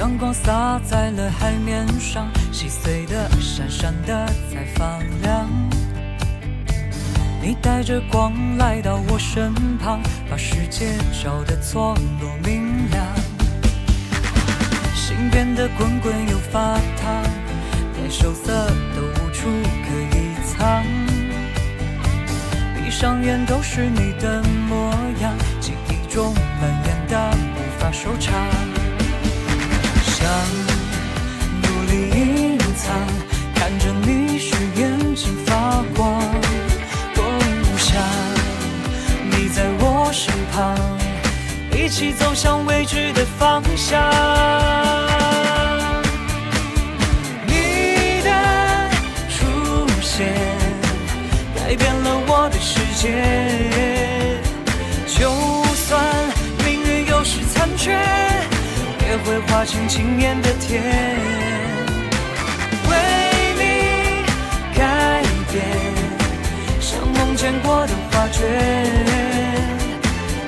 阳光洒在了海面上，细碎的、闪闪的在发亮。你带着光来到我身旁，把世界照得错落明亮。心变得滚滚又发烫，连羞涩都无处可以藏。闭上眼都是你的模样，记忆中蔓延的无法收场。想努力隐藏，看着你是眼睛发光。想你在我身旁，一起走向未知的方向。你的出现改变了我的世界，就算命运有时残缺，也会化成惊艳的天。为你改变梦见过的画卷，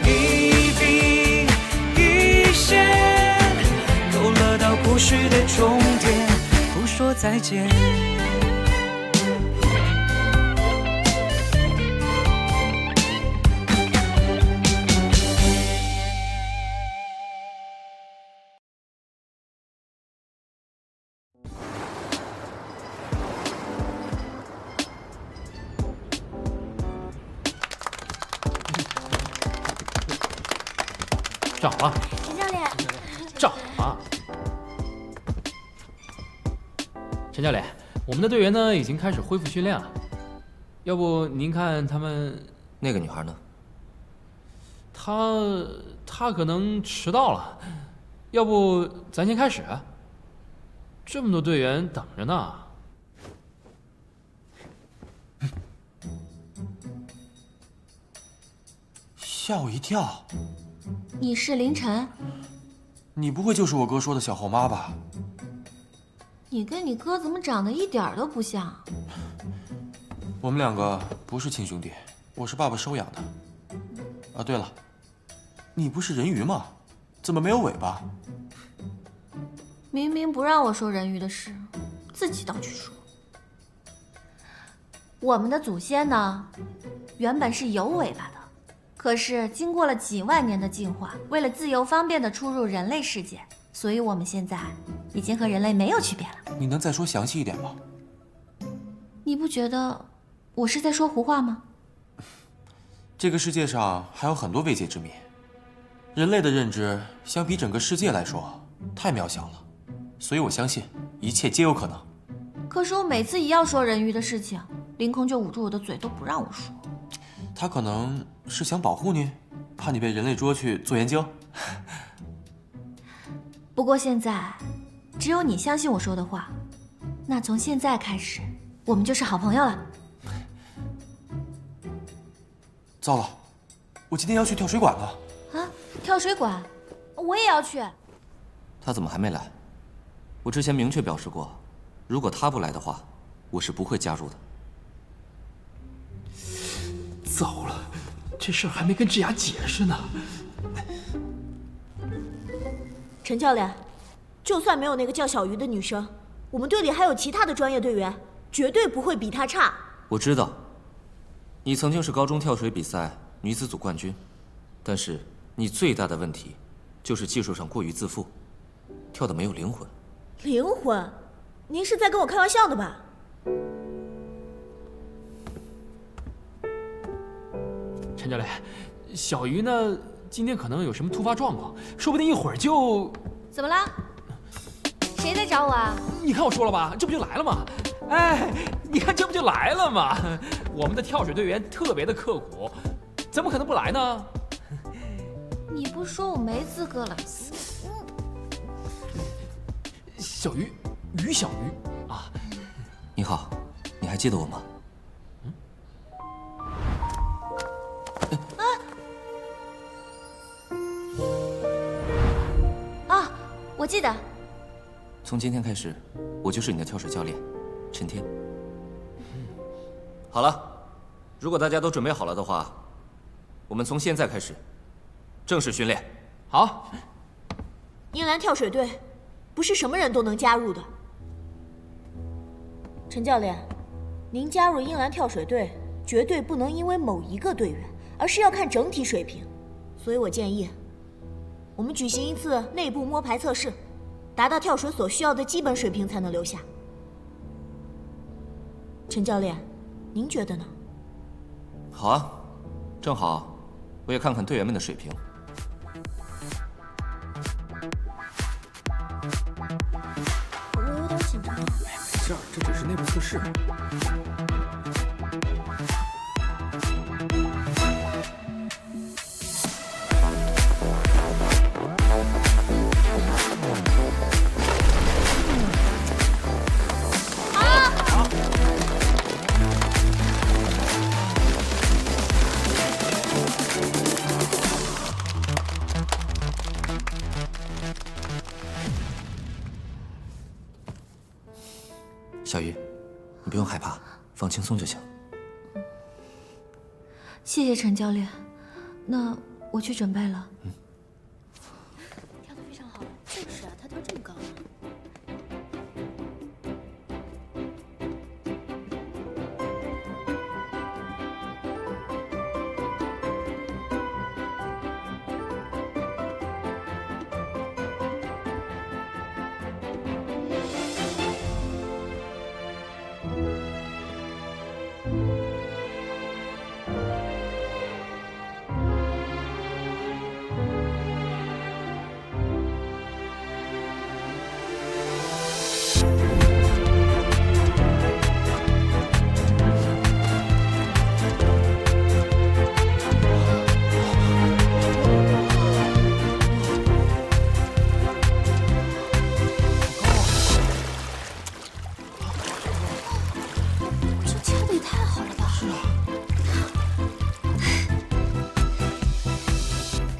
一笔一线，勾勒到故事的终点，不说再见。站好了，陈教练，站好了。陈教练，我们的队员呢已经开始恢复训练了，要不您看他们那个女孩呢？她可能迟到了，要不咱先开始？这么多队员等着呢。吓我一跳！你是凌晨？你不会就是我哥说的小后妈吧？你跟你哥怎么长得一点都不像？我们两个不是亲兄弟，我是爸爸收养的。啊，对了，你不是人鱼吗？怎么没有尾巴？明明不让我说人鱼的事，自己倒去说。我们的祖先呢，原本是有尾巴的。可是经过了几万年的进化，为了自由方便地出入人类世界，所以我们现在已经和人类没有区别了。你能再说详细一点吗？你不觉得我是在说胡话吗？这个世界上还有很多未解之谜，人类的认知相比整个世界来说太渺小了，所以我相信一切皆有可能。可是我每次一要说人鱼的事情，凌空就捂住我的嘴，都不让我说。他可能是想保护你，怕你被人类捉去做研究。不过现在，只有你相信我说的话，那从现在开始，我们就是好朋友了。糟了，我今天要去跳水馆了。啊，跳水馆，我也要去。他怎么还没来？我之前明确表示过，如果他不来的话，我是不会加入的。糟了，这事儿还没跟智雅解释呢。陈教练，就算没有那个叫小鱼的女生，我们队里还有其他的专业队员，绝对不会比她差。我知道，你曾经是高中跳水比赛女子组冠军，但是你最大的问题就是技术上过于自负，跳得没有灵魂。灵魂？您是在跟我开玩笑的吧？陈教练，小鱼呢？今天可能有什么突发状况，说不定一会儿就……怎么了？谁在找我啊？你看我说了吧，这不就来了吗？哎，你看这不就来了吗？我们的跳水队员特别的刻苦，怎么可能不来呢？你不说我没资格了。小鱼，于小鱼啊！你好，你还记得我吗？我记得。从今天开始，我就是你的跳水教练，陈天。好了，如果大家都准备好了的话，我们从现在开始正式训练。好。英兰跳水队不是什么人都能加入的。陈教练，您加入英兰跳水队，绝对不能因为某一个队员，而是要看整体水平。所以我建议，我们举行一次内部摸排测试，达到跳水所需要的基本水平才能留下。陈教练，您觉得呢？好啊，正好，我也看看队员们的水平。我有点紧张。没事儿，这只是内部测试。小鱼，你不用害怕，放轻松就行。谢谢陈教练，那我去准备了。跳得非常好，就是啊，他跳这么高呢。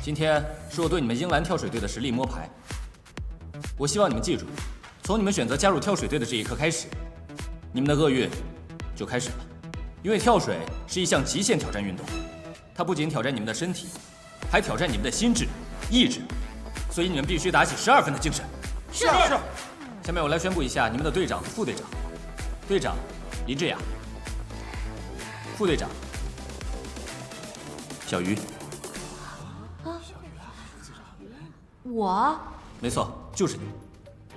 今天是我对你们英兰跳水队的实力摸排。我希望你们记住，从你们选择加入跳水队的这一刻开始，你们的厄运就开始了。因为跳水是一项极限挑战运动，它不仅挑战你们的身体，还挑战你们的心智、意志，所以你们必须打起12分的精神。是。下面我来宣布一下你们的队长和副队长。队长林志雅，副队长小鱼。我？没错，就是你。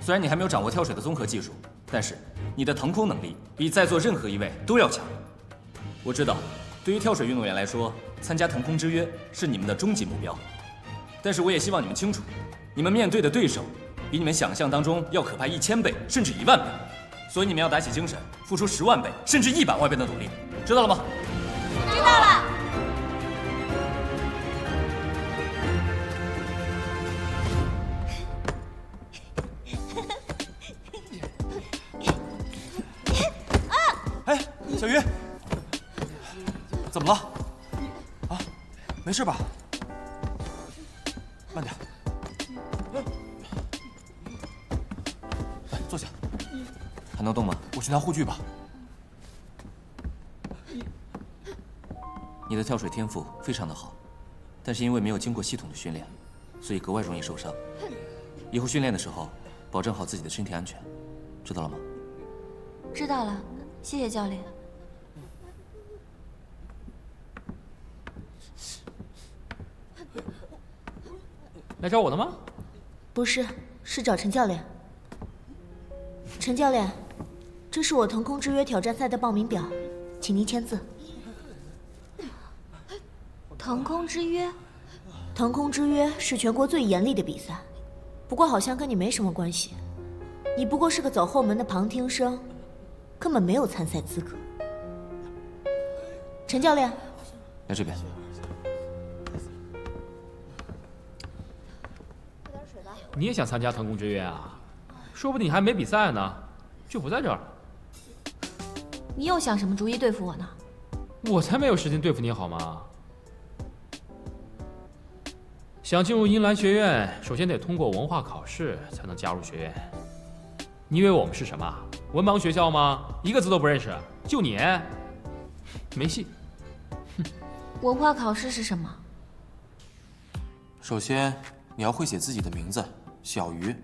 虽然你还没有掌握跳水的综合技术，但是你的腾空能力比在座任何一位都要强。我知道，对于跳水运动员来说，参加腾空之约是你们的终极目标。但是我也希望你们清楚，你们面对的对手比你们想象当中要可怕1000倍，甚至10000倍。所以你们要打起精神，付出10万倍，甚至100万倍的努力，知道了吗？知道了。哎，小鱼，怎么了？啊，没事吧？慢点。来，坐下。还能动吗？我去拿护具吧。你的跳水天赋非常的好，但是因为没有经过系统的训练，所以格外容易受伤。以后训练的时候，保证好自己的身体安全，知道了吗？知道了，谢谢教练。来找我的吗？不是，是找陈教练。陈教练，这是我腾空之约挑战赛的报名表，请您签字。腾空之约？腾空之约是全国最严厉的比赛，不过好像跟你没什么关系。你不过是个走后门的旁听生，根本没有参赛资格。陈教练，来这边。你也想参加腾空之约啊？说不定你还没比赛呢，就不在这儿。你又想什么主意对付我呢？我才没有时间对付你好吗？想进入英兰学院，首先得通过文化考试才能加入学院。你以为我们是什么文盲学校吗？一个字都不认识，就你，没戏。文化考试是什么？首先，你要会写自己的名字，小鱼。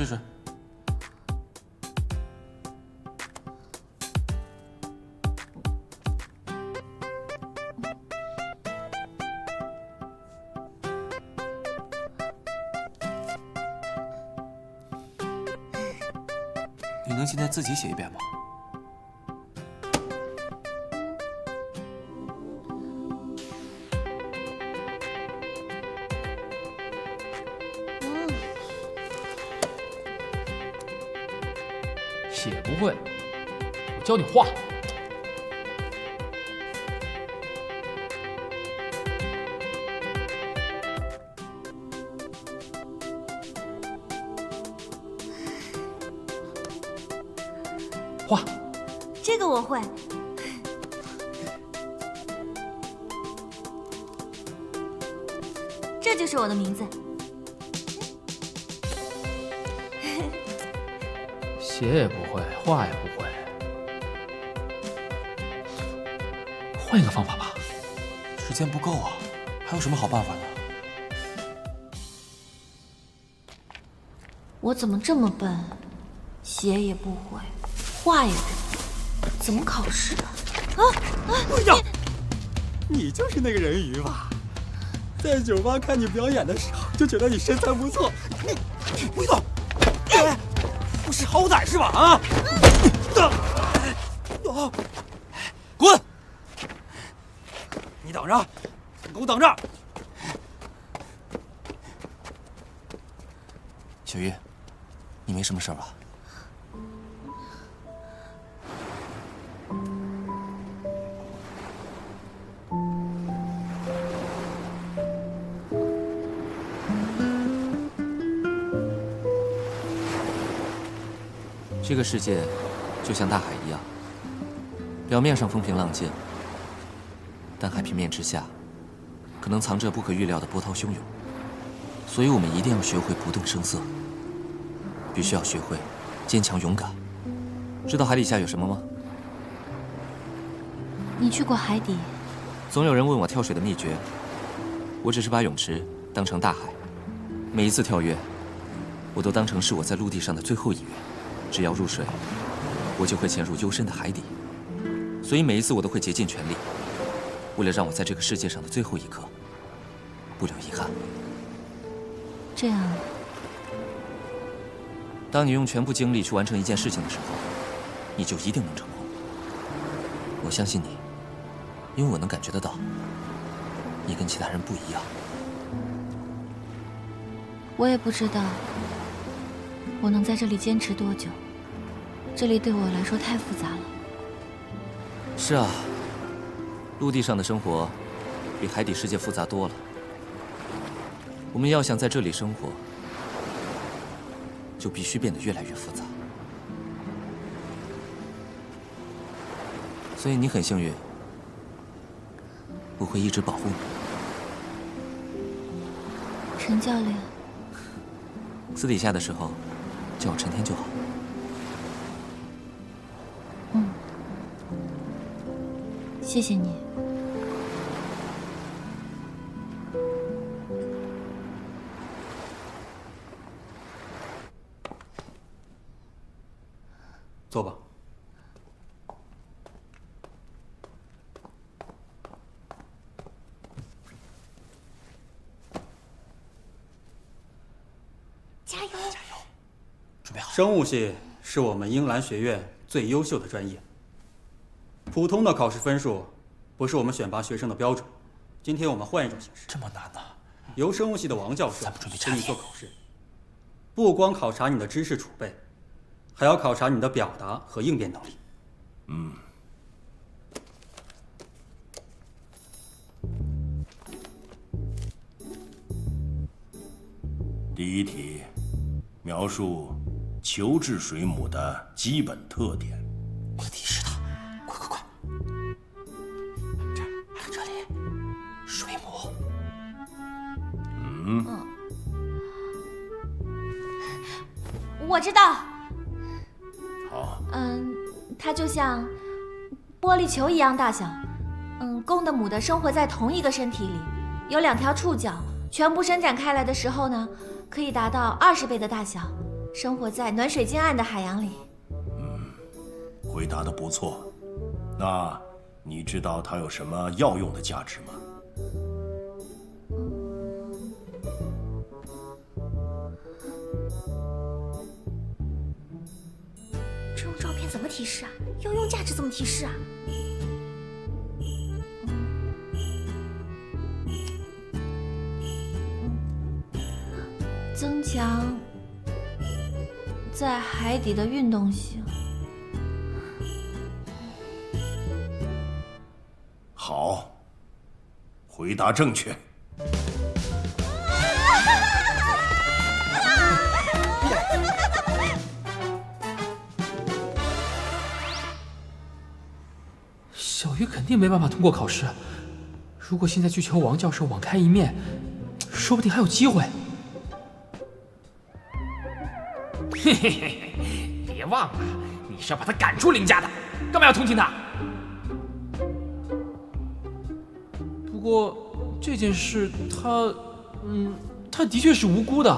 试试。你能现在自己写一遍吗？写不会，我教你画。画，这个我会。这就是我的名字。写也不会，画也不会，换一个方法吧。时间不够啊，还有什么好办法呢？我怎么这么笨，写也不会，画也不会，怎么考试啊？哎呀，你就是那个人鱼吧？在酒吧看你表演的时候，就觉得你身材不错。你不动，不识好歹是吧？啊！滚！你等着，你给我等着！小鱼，你没什么事吧？这个世界就像大海一样，表面上风平浪静，但海平面之下可能藏着不可预料的波涛汹涌。所以我们一定要学会不动声色，必须要学会坚强勇敢。知道海底下有什么吗？你去过海底？总有人问我跳水的秘诀，我只是把泳池当成大海，每一次跳跃，我都当成是我在陆地上的最后一跃。只要入水，我就会潜入幽深的海底。所以每一次我都会竭尽全力，为了让我在这个世界上的最后一刻不留遗憾。这样，当你用全部精力去完成一件事情的时候，你就一定能成功。我相信你，因为我能感觉得到，你跟其他人不一样。我也不知道我能在这里坚持多久，这里对我来说太复杂了。是啊，陆地上的生活比海底世界复杂多了。我们要想在这里生活，就必须变得越来越复杂。所以你很幸运，我会一直保护你。陈教练，私底下的时候叫我陈天就好。谢谢你。坐吧。加油！加油！准备好。生物系是我们英兰学院最优秀的专业。普通的考试分数不是我们选拔学生的标准。今天我们换一种形式。这么难呢？由生物系的王教授咱们准备给你做考试，不光考察你的知识储备，还要考察你的表达和应变能力。第一题，描述球质水母的基本特点。我的提示他，快！这里，水母。我知道。好，它就像玻璃球一样大小。公的母的生活在同一个身体里，有2条触角，全部伸展开来的时候呢，可以达到20倍的大小。生活在暖水渐暗的海洋里。回答的不错。那你知道它有什么药用的价值吗？这种照片怎么提示啊？要用价值怎么提示啊？增强在海底的运动性。好，回答正确。小鱼肯定没办法通过考试。如果现在去求王教授网开一面，说不定还有机会。嘿嘿嘿，别忘了，你是要把他赶出林家的，干嘛要同情他？不过这件事，他的确是无辜的。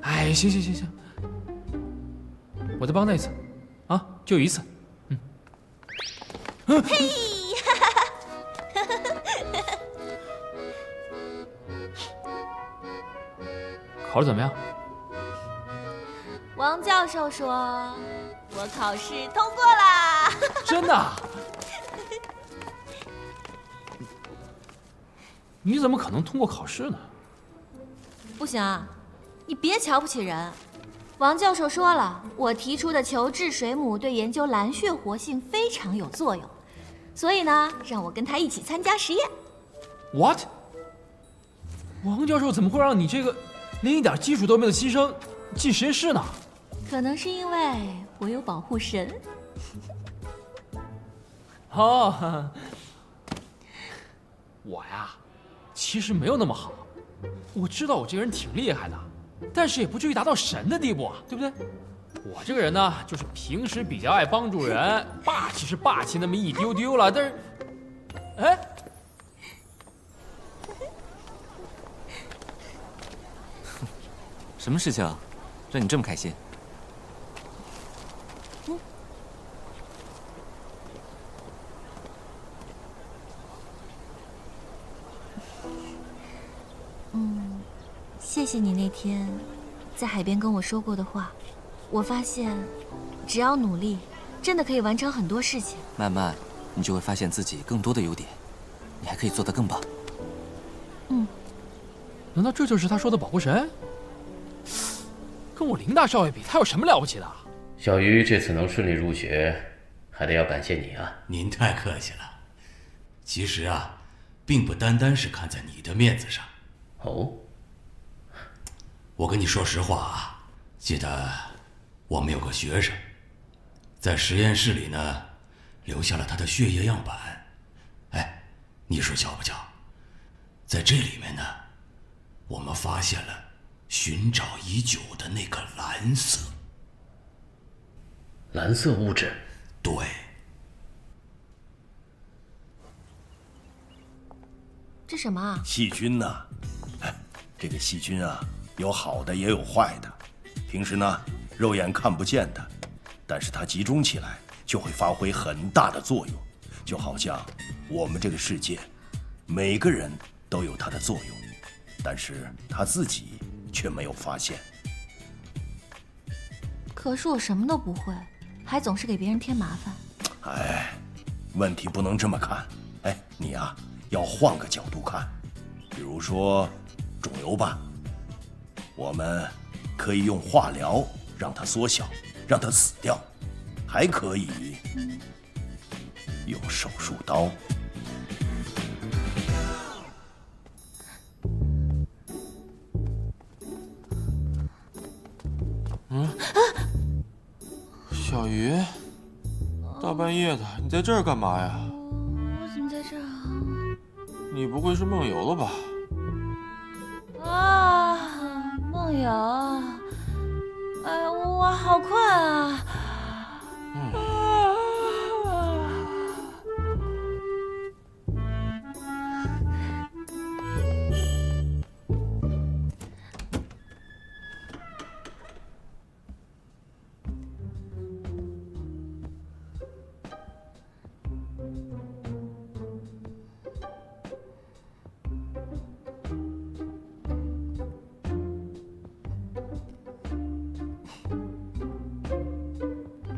哎，行，我再帮他一次，啊，就一次，嘿，考得怎么样？王教授说，我考试通过啦！真的？你怎么可能通过考试呢？不行啊，你别瞧不起人。王教授说了，我提出的球质水母对研究蓝血活性非常有作用，所以呢，让我跟他一起参加实验。What？ 王教授怎么会让你这个连一点基础都没有的新生进实验室呢？可能是因为我有保护神。哦，我呀，其实没有那么好。我知道我这个人挺厉害的，但是也不至于达到神的地步啊，对不对？我这个人呢，就是平时比较爱帮助人，霸气是霸气那么一丢丢了，但是，哎。什么事情啊，让你这么开心？谢谢你那天在海边跟我说过的话，我发现只要努力，真的可以完成很多事情。慢慢，你就会发现自己更多的优点，你还可以做得更棒。难道这就是他说的保护神？跟我林大少爷比，他有什么了不起的？小鱼这次能顺利入学，还得要感谢你啊！您太客气了。其实啊，并不单单是看在你的面子上。哦，我跟你说实话啊，记得我们有个学生，在实验室里呢，留下了他的血液样板。哎，你说巧不巧？在这里面呢，我们发现了寻找已久的那个蓝色物质。对。这什么啊？细菌呐，这个细菌啊，有好的也有坏的，平时呢肉眼看不见的，但是它集中起来就会发挥很大的作用，就好像我们这个世界，每个人都有它的作用，但是他自己却没有发现。可是我什么都不会，还总是给别人添麻烦。哎，问题不能这么看。哎，你呀，要换个角度看，比如说肿瘤吧，我们可以用化疗让它缩小，让它死掉，还可以用手术刀。小鱼，大半夜的，你在这儿干嘛呀？我怎么在这儿啊？你不会是梦游了吧？啊，梦游！哎，我好困啊！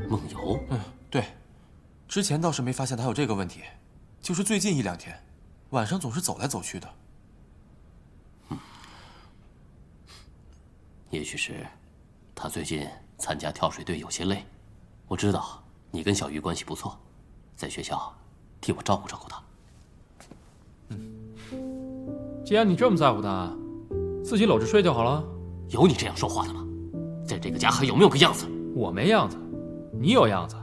梦游？对，之前倒是没发现他有这个问题，就是最近1、2天，晚上总是走来走去的。也许是他最近参加跳水队有些累。我知道你跟小鱼关系不错，在学校替我照顾照顾他。既然你这么在乎他，自己搂着睡就好了。有你这样说话的吗？在这个家还有没有个样子？我没样子，你有样子。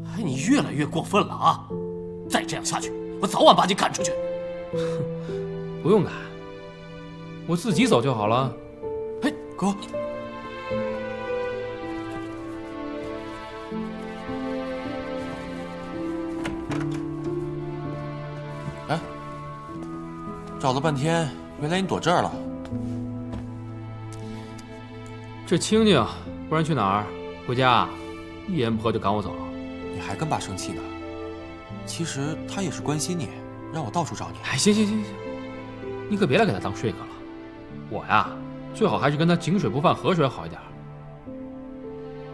哎，你越来越过分了啊！再这样下去，我早晚把你赶出去。不用赶，我自己走就好了。嘿，哥，哎，找了半天，原来你躲这儿了。这清静，不然去哪儿？回家？一言不合就赶我走。你还跟爸生气呢？其实他也是关心你，让我到处找你。哎，行，你可别来给他当说客了。我呀，最好还是跟他井水不犯河水好一点。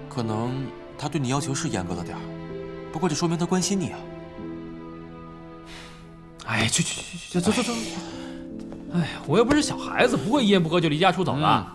可能他对你要求是严格了点儿，不过这说明他关心你啊。哎，去，走。哎呀，我又不是小孩子，不会一言不合就离家出走的。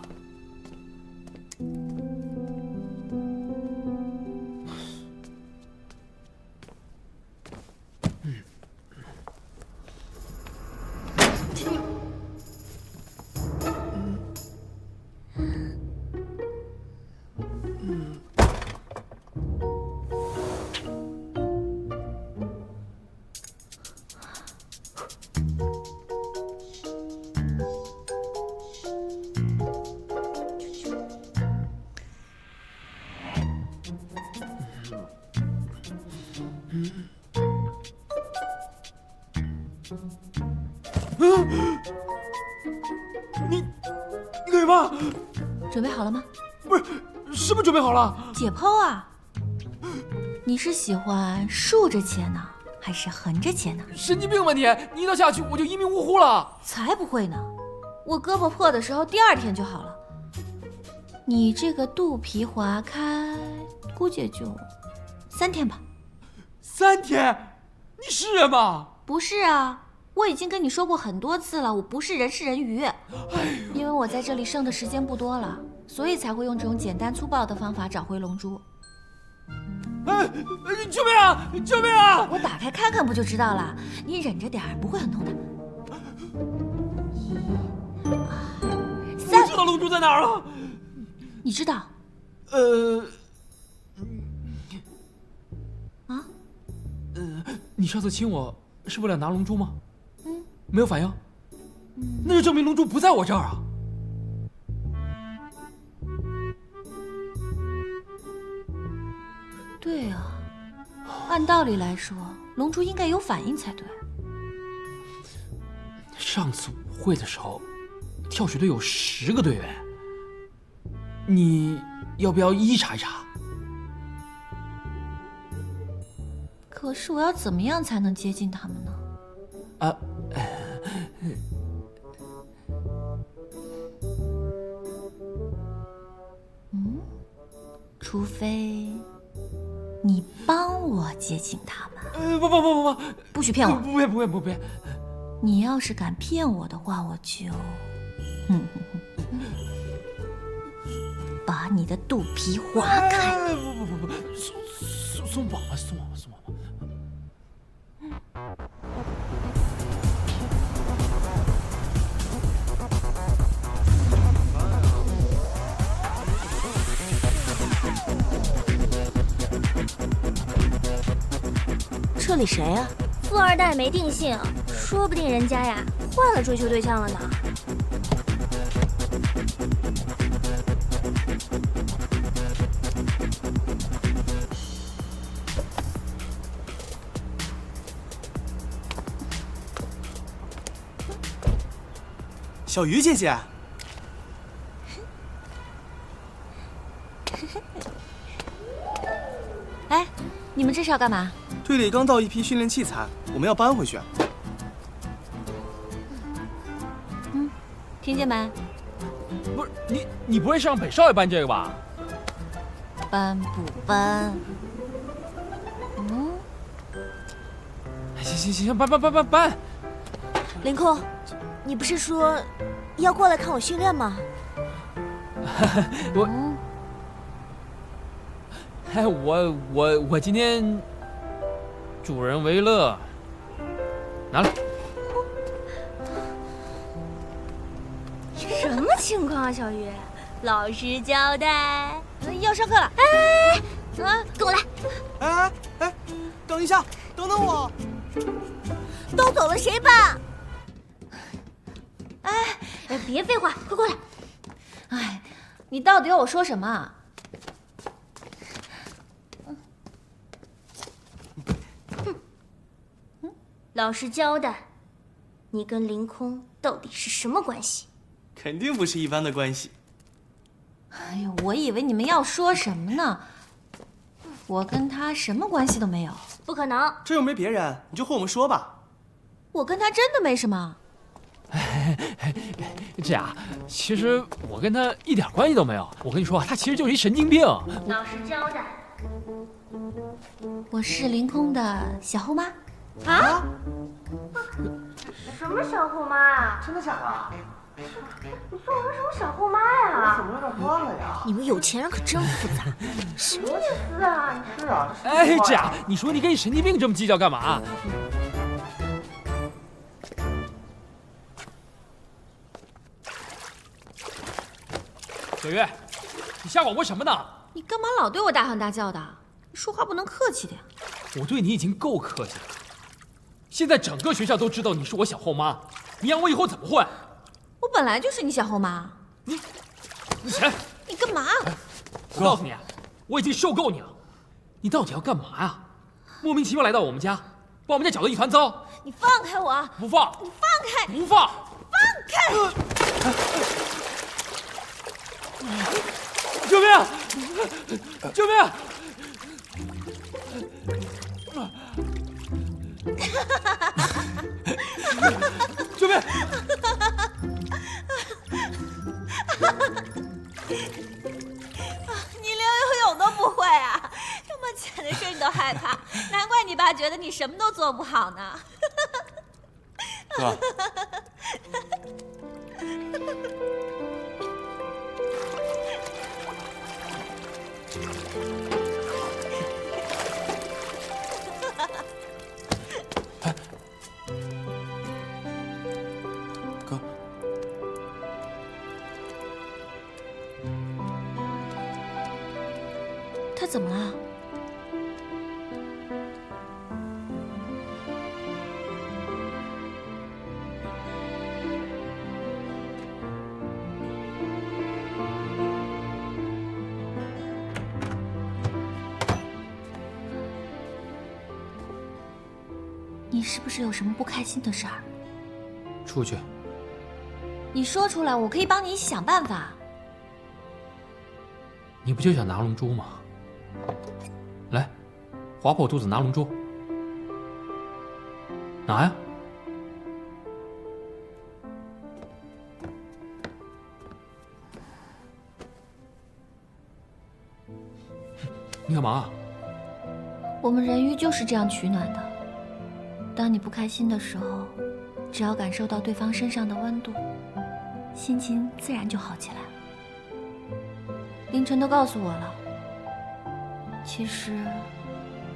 你干嘛？准备好了吗？不是，什么准备好了？解剖啊！你是喜欢竖着切呢，还是横着切呢？神经病吧你！你一刀下去我就一命呜呼了。才不会呢，我胳膊破的时候第2天就好了。你这个肚皮划开，估计也就3天吧。3天？你是人吗？不是啊，我已经跟你说过很多次了，我不是人是人鱼。因为我在这里剩的时间不多了，所以才会用这种简单粗暴的方法找回龙珠。救命啊！救命啊！我打开看看不就知道了，你忍着点儿，不会很痛的。1、2、3。我知道龙珠在哪儿了。你知道？你上次亲我是为了拿龙珠吗？没有反应？那就证明龙珠不在我这儿啊。对啊，按道理来说，龙珠应该有反应才对。上次舞会的时候，跳水队有10个队员，你要不要一一查一查？可是我要怎么样才能接近他们呢？除非你帮我接近他们。不许骗我！不骗。你要是敢骗我的话，我就，把你的肚皮划开。不，松绑吧。这里谁啊？富二代没定性，说不定人家呀换了追求对象了呢。小鱼姐姐。哎，你们这是要干嘛？队里刚到一批训练器材，我们要搬回去。听见没？不是你不会是让北少爷搬这个吧？班补班。行，搬。凌空，你不是说要过来看我训练吗？我今天助人为乐，拿来。什么情况啊，小鱼？老师交代要上课了。跟我来。哎，等一下，等等我。都走了，谁搬？别废话，快过来。哎，你到底要我说什么啊？老师交代，你跟凌空到底是什么关系？肯定不是一般的关系。哎呦，我以为你们要说什么呢？我跟他什么关系都没有。不可能，这又没别人，你就和我们说吧。我跟他真的没什么。这样，其实我跟他一点关系都没有。我跟你说，他其实就是一神经病。老师交代。我是凌空的小后妈。啊？什么小后妈啊？真的假的？你做我什么小后妈呀？怎么有点乱了呀？你们有钱人可真复杂。什么意思啊？是啊。哎，这样，你说你跟你神经病这么计较干嘛？小月，你瞎广播什么呢？你干嘛老对我大喊大叫的？你说话不能客气点。我对你已经够客气了，现在整个学校都知道你是我小后妈，你让我以后怎么混？我本来就是你小后妈。你起你干嘛？我告诉你，我已经受够你了。你到底要干嘛呀？莫名其妙来到我们家，把我们家搅得一团糟。你放开我！不放！你放开！不放！放开！救命！救命！救命！你连游泳都不会啊！这么浅的事你都害怕，难怪你爸觉得你什么都做不好呢。哥。哥，他怎么了？你是不是有什么不开心的事儿？出去。你说出来，我可以帮你一起想办法。你不就想拿龙珠吗？来，划破我肚子拿龙珠，拿呀！你干嘛？我们人鱼就是这样取暖的。当你不开心的时候，只要感受到对方身上的温度，心情自然就好起来了。凌晨都告诉我了，其实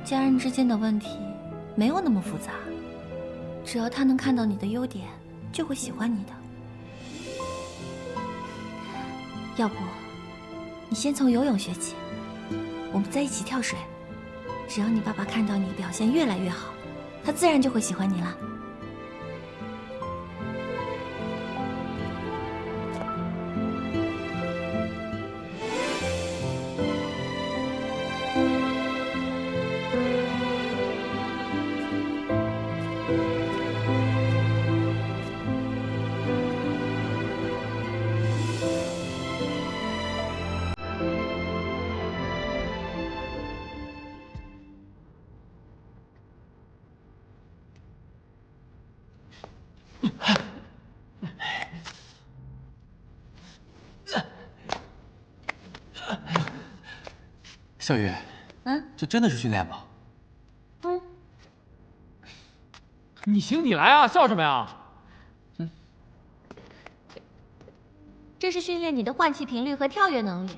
家人之间的问题没有那么复杂，只要他能看到你的优点，就会喜欢你的。要不，你先从游泳学起，我们在一起跳水，只要你爸爸看到你表现越来越好，他自然就会喜欢你了。小鱼，这真的是训练吗？你行你来啊，笑什么呀？这是训练你的换气频率和跳跃能力。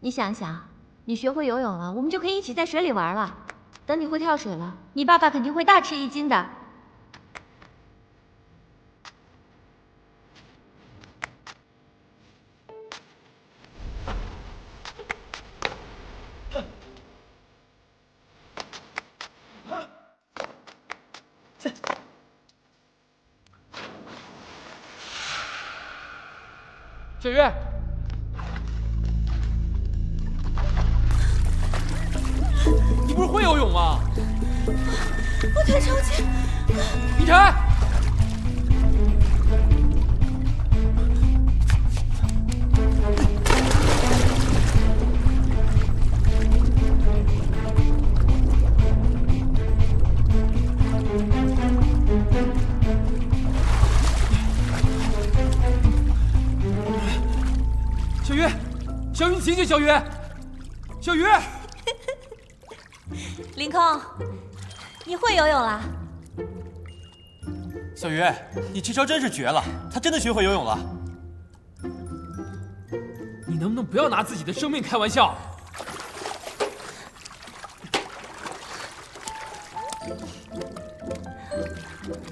你想想，你学会游泳了，我们就可以一起在水里玩了。等你会跳水了，你爸爸肯定会大吃一惊的。小鱼，你不是会游泳吗？我腿抽筋。李晨，小鱼，小鱼，你醒醒，小鱼，小鱼，凌空，你会游泳啦？小鱼，你这招真是绝了，他真的学会游泳了。你能不能不要拿自己的生命开玩笑？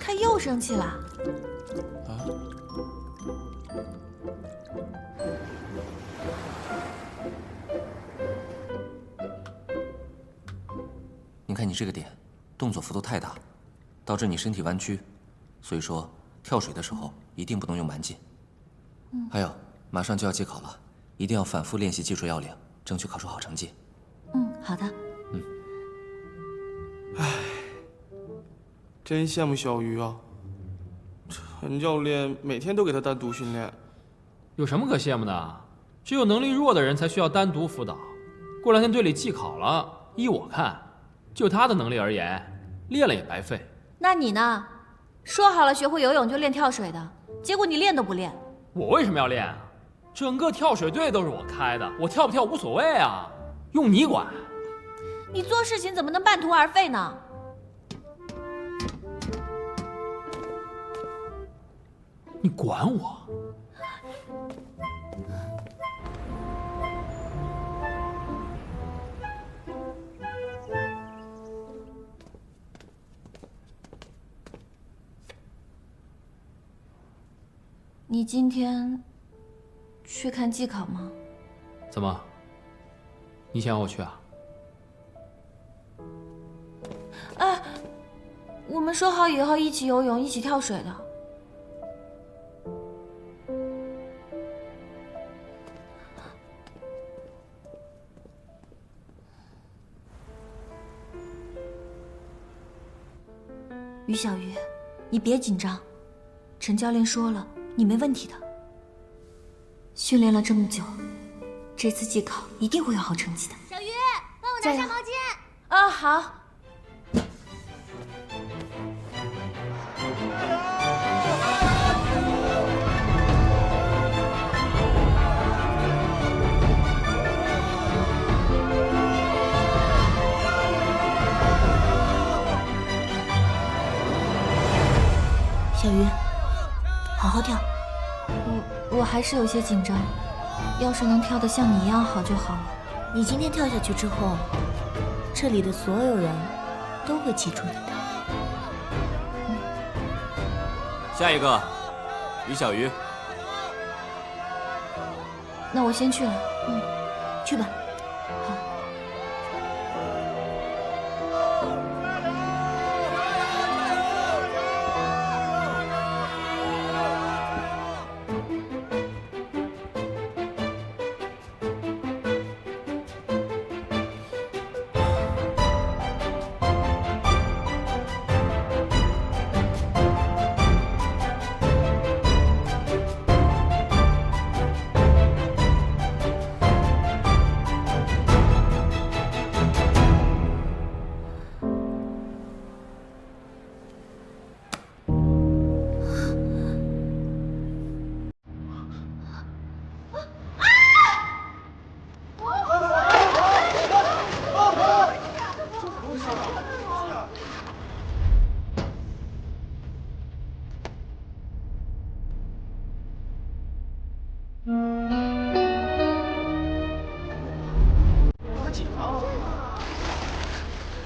他又生气了。你看你这个点，动作幅度太大，导致你身体弯曲，所以说跳水的时候一定不能用蛮劲。还有，马上就要季考了，一定要反复练习技术要领，争取考出好成绩。好的。真羡慕小鱼啊！陈教练每天都给他单独训练。有什么可羡慕的？只有能力弱的人才需要单独辅导。过两天队里季考了，依我看，就他的能力而言，练了也白费。那你呢？说好了学会游泳就练跳水的，结果你练都不练。我为什么要练啊？整个跳水队都是我开的，我跳不跳无所谓啊，用你管？你做事情怎么能半途而废呢？你管我？你今天去看季考吗？怎么？你想要我去啊？我们说好以后一起游泳，一起跳水的。于小鱼，你别紧张，陈教练说了，你没问题的。训练了这么久，这次季考一定会有好成绩的。小鱼，帮我拿下毛巾。啊，好。小鱼，好好跳。我还是有些紧张，要是能跳得像你一样好就好了。你今天跳下去之后，这里的所有人都会记住你的。下一个，于小鱼。那我先去了。去吧。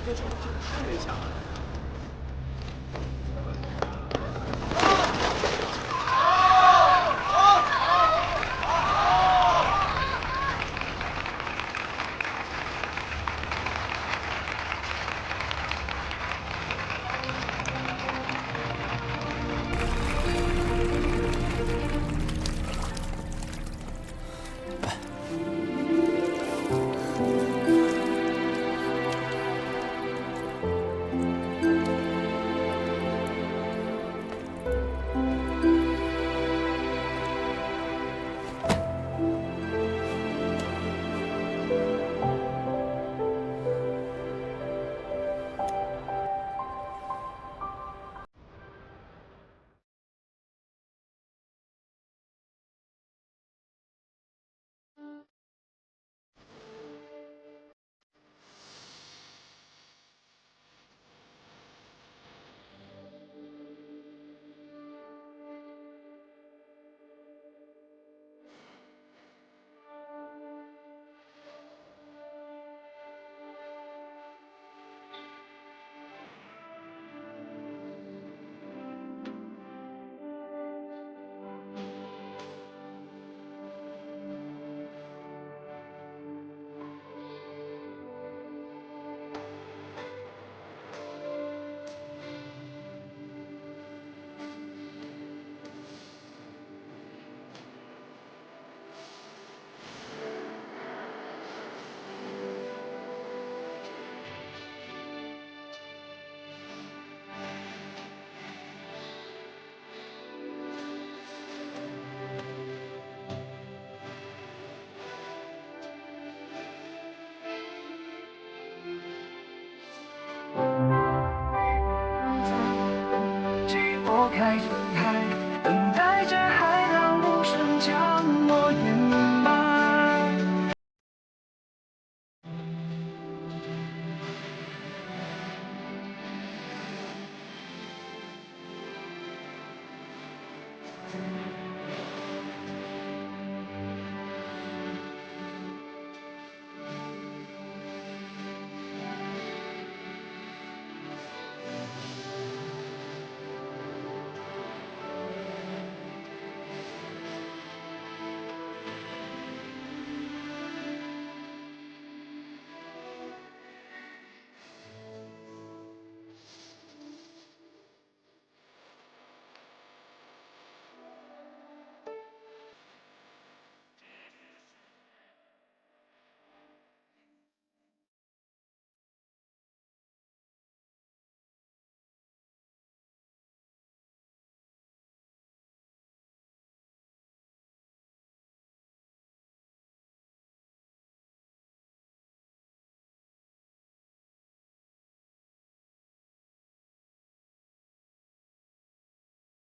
这手劲太强了。开始